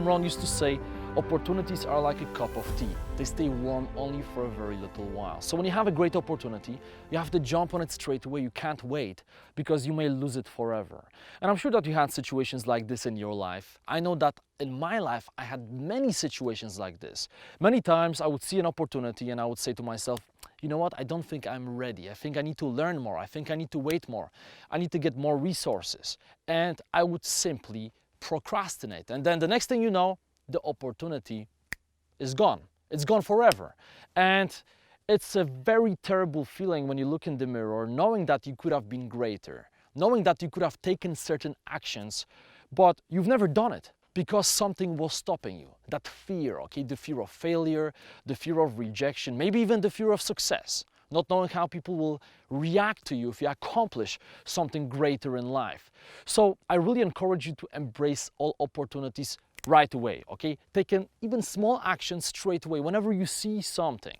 Ron used to say, opportunities are like a cup of tea. They stay warm only for a very little while. So when you have a great opportunity, you have to jump on it straight away. You can't wait because you may lose it forever. And I'm sure that you had situations like this in your life. I know that in my life, I had many situations like this. Many times I would see an opportunity and I would say to myself, you know what, I don't think I'm ready. I think I need to learn more. I think I need to wait more. I need to get more resources. And I would simply procrastinate. And then the next thing you know, the opportunity is gone. It's gone forever. And it's a very terrible feeling when you look in the mirror, knowing that you could have been greater, knowing that you could have taken certain actions, but you've never done it because something was stopping you. That fear, okay, the fear of failure, the fear of rejection, maybe even the fear of success. Not knowing how people will react to you if you accomplish something greater in life. So I really encourage you to embrace all opportunities right away, okay? Take even small actions straight away whenever you see something.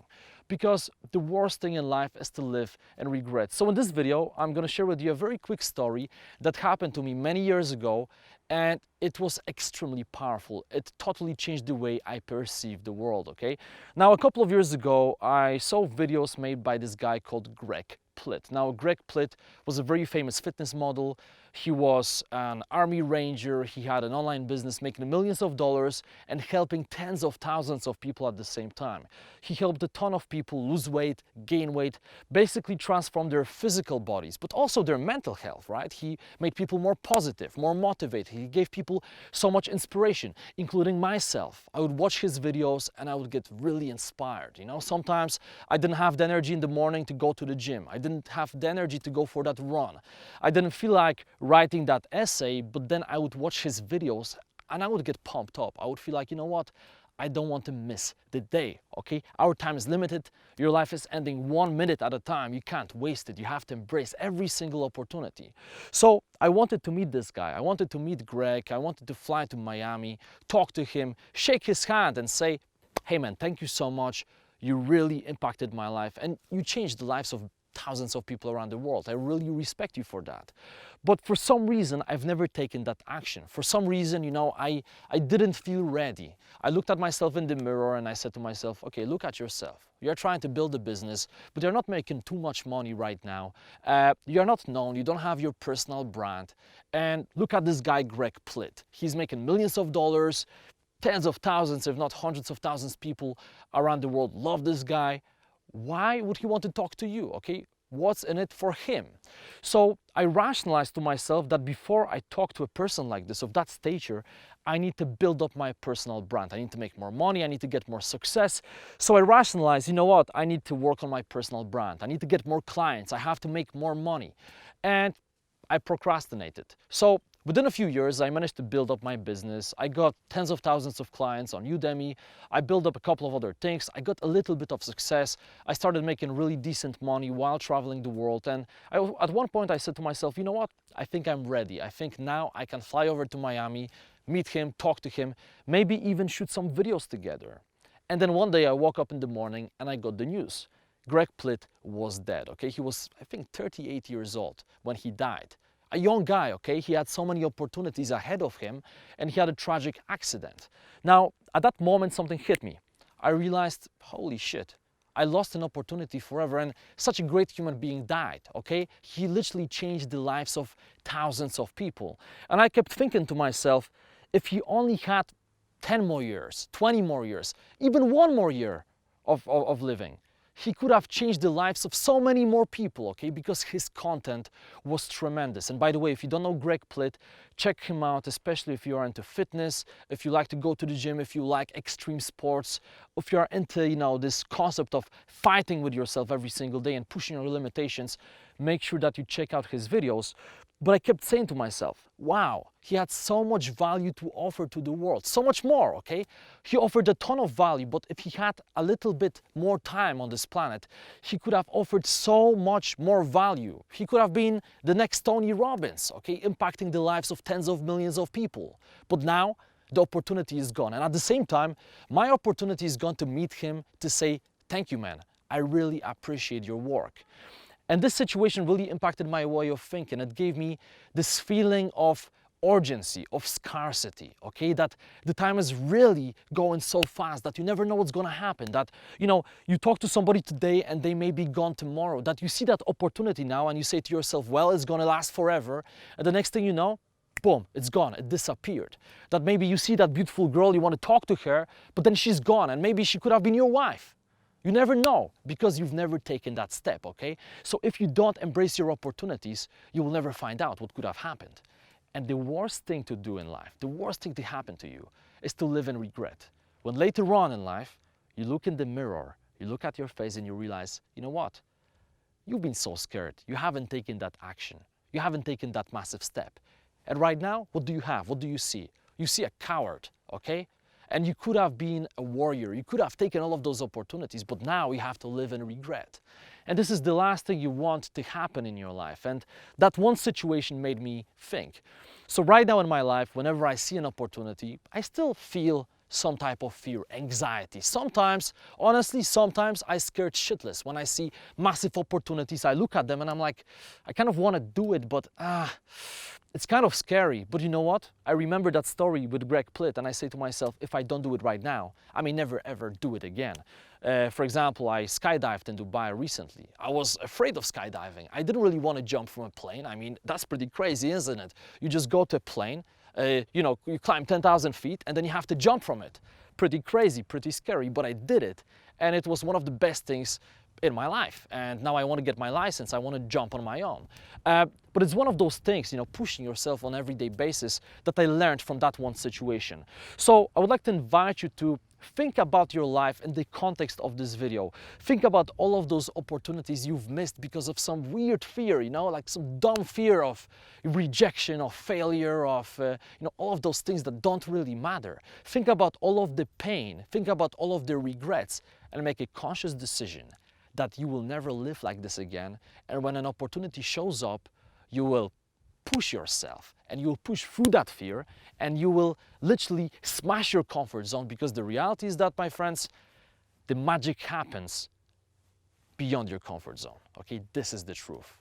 Because the worst thing in life is to live in regret. So in this video, I'm going to share with you a very quick story that happened to me many years ago, and it was extremely powerful. It totally changed the way I perceive the world, okay? Now, a couple of years ago, I saw videos made by this guy called Greg Plitt. Now, Greg Plitt was a very famous fitness model. He was an army ranger. He had an online business making millions of dollars and helping tens of thousands of people at the same time. He helped a ton of people lose weight, gain weight, basically transform their physical bodies, but also their mental health, right? He made people more positive, more motivated. He gave people so much inspiration, including myself. I would watch his videos and I would get really inspired. You know, sometimes I didn't have the energy in the morning to go to the gym. I didn't have the energy to go for that run. I didn't feel like writing that essay, but then I would watch his videos and I would get pumped up. I would feel like, you know what? I don't want to miss the day, okay? Our time is limited. Your life is ending 1 minute at a time. You can't waste it. You have to embrace every single opportunity. So I wanted to meet this guy. I wanted to meet Greg. I wanted to fly to Miami, talk to him, shake his hand and say, hey man, thank you so much. You really impacted my life and you changed the lives of thousands of people around the world. I really respect you for that. But for some reason, I've never taken that action. For some reason, you know, I didn't feel ready. I looked at myself in the mirror and I said to myself, okay, look at yourself. You're trying to build a business, but you're not making too much money right now. You're not known. You don't have your personal brand. And look at this guy, Greg Plitt. He's making millions of dollars. Tens of thousands, if not hundreds of thousands of people around the world love this guy. Why would he want to talk to you, okay? What's in it for him? So I rationalized to myself that before I talk to a person like this, of that stature, I need to build up my personal brand. I need to make more money. I need to get more success. So I rationalized, you know what? I need to work on my personal brand. I need to get more clients. I have to make more money. And I procrastinated. So within a few years, I managed to build up my business. I got tens of thousands of clients on Udemy. I built up a couple of other things. I got a little bit of success. I started making really decent money while traveling the world. And at one point, I said to myself, you know what? I think I'm ready. I think now I can fly over to Miami, meet him, talk to him, maybe even shoot some videos together. And then one day I woke up in the morning and I got the news. Greg Plitt was dead, okay? He was, I think, 38 years old when he died. A young guy, okay? He had so many opportunities ahead of him and he had a tragic accident. Now, at that moment, something hit me. I realized, holy shit, I lost an opportunity forever and such a great human being died, okay? He literally changed the lives of thousands of people. And I kept thinking to myself, if he only had 10 more years, 20 more years, even 1 more year of living, he could have changed the lives of so many more people, okay, because his content was tremendous. And by the way, if you don't know Greg Plitt, check him out, especially if you are into fitness, if you like to go to the gym, if you like extreme sports, if you are into, you know, this concept of fighting with yourself every single day and pushing your limitations, make sure that you check out his videos. But I kept saying to myself, wow, he had so much value to offer to the world, so much more, okay? He offered a ton of value, but if he had a little bit more time on this planet, he could have offered so much more value. He could have been the next Tony Robbins, okay, impacting the lives of tens of millions of people. But now, the opportunity is gone. And at the same time, my opportunity is gone to meet him, to say, thank you, man. I really appreciate your work. And this situation really impacted my way of thinking. It gave me this feeling of urgency, of scarcity, okay? That the time is really going so fast that you never know what's gonna happen. That, you know, you talk to somebody today and they may be gone tomorrow. That you see that opportunity now and you say to yourself, well, it's gonna last forever. And the next thing you know, boom, it's gone, it disappeared. That maybe you see that beautiful girl, you want to talk to her, but then she's gone and maybe she could have been your wife. You never know because you've never taken that step, okay? So if you don't embrace your opportunities, you will never find out what could have happened. And the worst thing to do in life, the worst thing to happen to you is to live in regret. When later on in life, you look in the mirror, you look at your face and you realize, you know what? You've been so scared. You haven't taken that action. You haven't taken that massive step. And right now, what do you have? What do you see? You see a coward, okay? And you could have been a warrior. You could have taken all of those opportunities, but now you have to live in regret. And this is the last thing you want to happen in your life. And that one situation made me think. So right now in my life, whenever I see an opportunity, I still feel some type of fear, anxiety. Sometimes, honestly, sometimes I scared shitless. When I see massive opportunities, I look at them and I'm like, I kind of want to do it, but it's kind of scary. But you know what? I remember that story with Greg Plitt and I say to myself, if I don't do it right now, I may never ever do it again. For example, I skydived in Dubai recently. I was afraid of skydiving. I didn't really want to jump from a plane. I mean, that's pretty crazy, isn't it? You just go to a plane, you know, you climb 10,000 feet and then you have to jump from it. Pretty crazy, pretty scary, but I did it. And it was one of the best things in my life. And now I want to get my license. I want to jump on my own. But it's one of those things, you know, pushing yourself on an everyday basis that I learned from that one situation. So I would like to invite you to think about your life in the context of this video. Think about all of those opportunities you've missed because of some weird fear, you know, like some dumb fear of rejection, of failure, of, you know, all of those things that don't really matter. Think about all of the pain. Think about all of the regrets and make a conscious decision that you will never live like this again. And when an opportunity shows up, you will push yourself and you will push through that fear and you will literally smash your comfort zone, because the reality is that, my friends, the magic happens beyond your comfort zone. Okay, this is the truth.